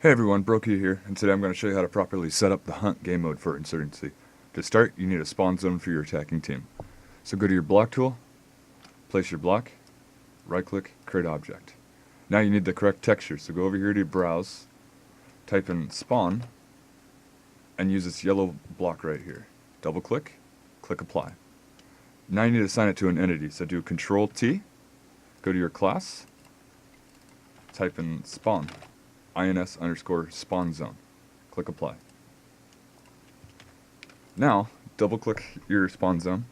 Hey everyone, BroQ here, and today I'm going to show you how to properly set up the hunt game mode for Insurgency. To start, you need a spawn zone for your attacking team. So go to your block tool, place your block, right click, create object. Now you need the correct texture, so go over here to browse, type in spawn, and use this yellow block right here. Double click, click apply. Now you need to assign it to an entity, so do Control T, go to your class, type in spawn. ins_spawn zone. Click apply. Now, double click your spawn zone.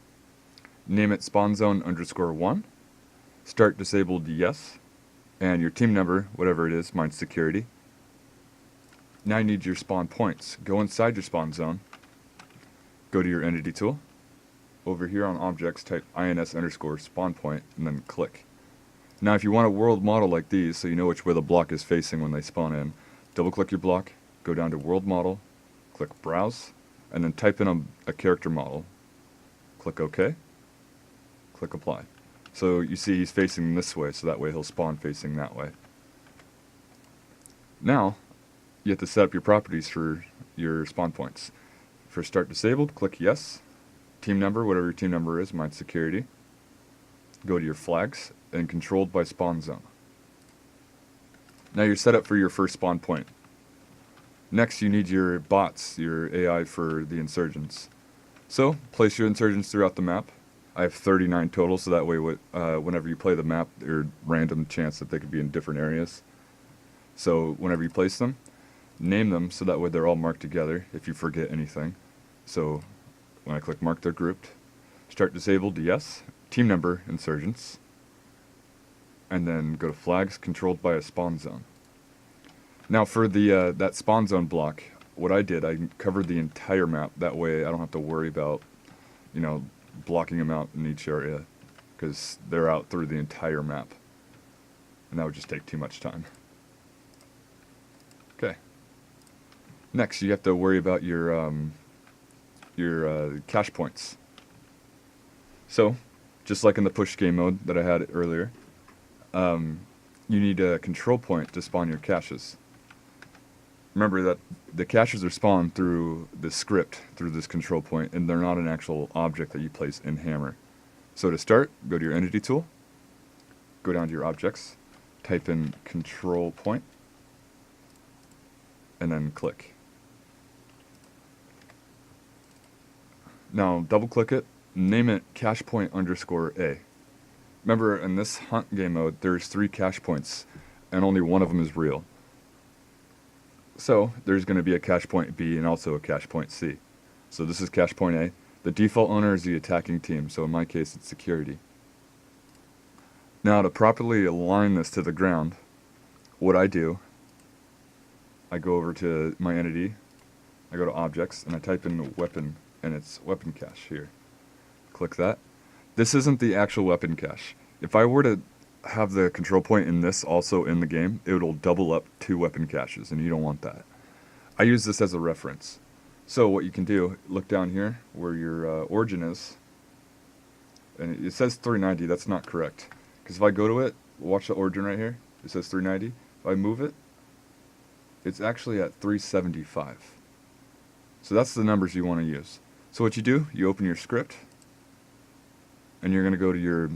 Name it spawn zone _1. Start disabled yes. And your team number, whatever it is, mine's security. Now you need your spawn points. Go inside your spawn zone. Go to your entity tool. Over here on objects, type ins_spawn point and then click. Now if you want a world model like these, so you know which way the block is facing when they spawn in, double click your block, go down to world model, click browse, and then type in a character model. Click OK, click apply. So you see he's facing this way, so that way he'll spawn facing that way. Now, you have to set up your properties for your spawn points. For start disabled, click yes. Team number, whatever your team number is, mine's security. Go to your flags, and controlled by spawn zone. Now you're set up for your first spawn point. Next you need your bots, your AI for the insurgents. So, place your insurgents throughout the map. I have 39 total, so that way whenever you play the map, there's random chance that they could be in different areas. So whenever you place them, name them so that way they're all marked together if you forget anything. So when I click mark, they're grouped. Start disabled, yes. Team number, insurgents. And then go to flags controlled by a spawn zone. Now for the that spawn zone block, what I did, I covered the entire map. That way I don't have to worry about, blocking them out in each area, because they're out through the entire map. And that would just take too much time. Okay. Next, you have to worry about your cache points. So, just like in the push game mode that I had earlier, you need a control point to spawn your caches. Remember that the caches are spawned through the script, through this control point, and they're not an actual object that you place in Hammer. So to start, go to your entity tool, go down to your objects, type in control point, and then click. Now double click it, name it cache point _A. Remember, in this hunt game mode, there's 3 cache points, and only one of them is real. So, there's going to be a cache point B and also a cache point C. So this is cache point A. The default owner is the attacking team, so in my case it's security. Now to properly align this to the ground, what I do, I go over to my entity, I go to objects, and I type in weapon, and it's weapon cache here. Click that. This isn't the actual weapon cache. If I were to have the control point in this also in the game, it will double up 2 weapon caches, and you don't want that. I use this as a reference. So what you can do, look down here where your origin is, and it says 390, that's not correct. Because if I go to it, watch the origin right here, it says 390. If I move it, it's actually at 375. So that's the numbers you want to use. So what you do, you open your script, and you're going to go to your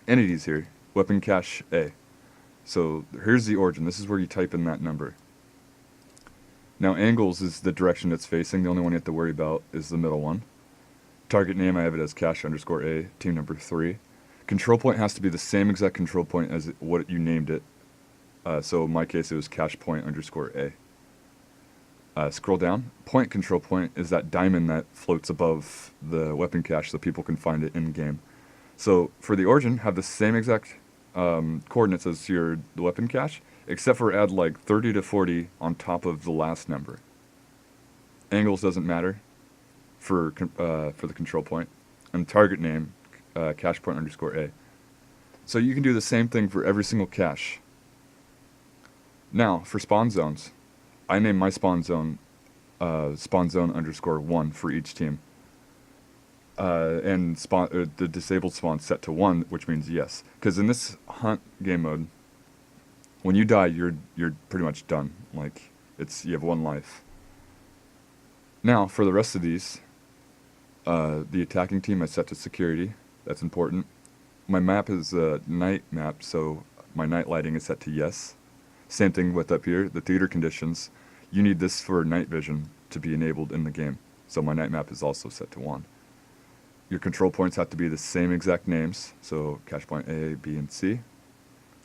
entities here, weapon cache A. So here's the origin. This is where you type in that number. Now angles is the direction it's facing. The only one you have to worry about is the middle one. Target name, I have it as cache _A, team number 3. Control point has to be the same exact control point as what you named it. So in my case it was cache point _A. Scroll down. Point control point is that diamond that floats above the weapon cache so people can find it in game. So for the origin, have the same exact coordinates as the weapon cache, except for add like 30 to 40 on top of the last number. Angles doesn't matter for the control point, and target name cache point _A. So you can do the same thing for every single cache. Now for spawn zones, I name my spawn zone _1 for each team. And the disabled spawn set to 1, which means yes. Because in this hunt game mode, when you die, you're pretty much done. Like, You have 1 life. Now, for the rest of these, the attacking team I set to security. That's important. My map is a night map, so my night lighting is set to yes. Same thing with up here, the theater conditions. You need this for night vision to be enabled in the game, so my night map is also set to 1. Your control points have to be the same exact names, so cache point A, B, and C.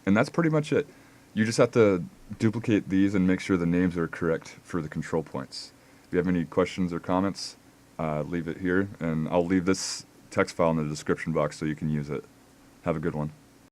And that's pretty much it. You just have to duplicate these and make sure the names are correct for the control points. If you have any questions or comments, leave it here, and I'll leave this text file in the description box so you can use it. Have a good one.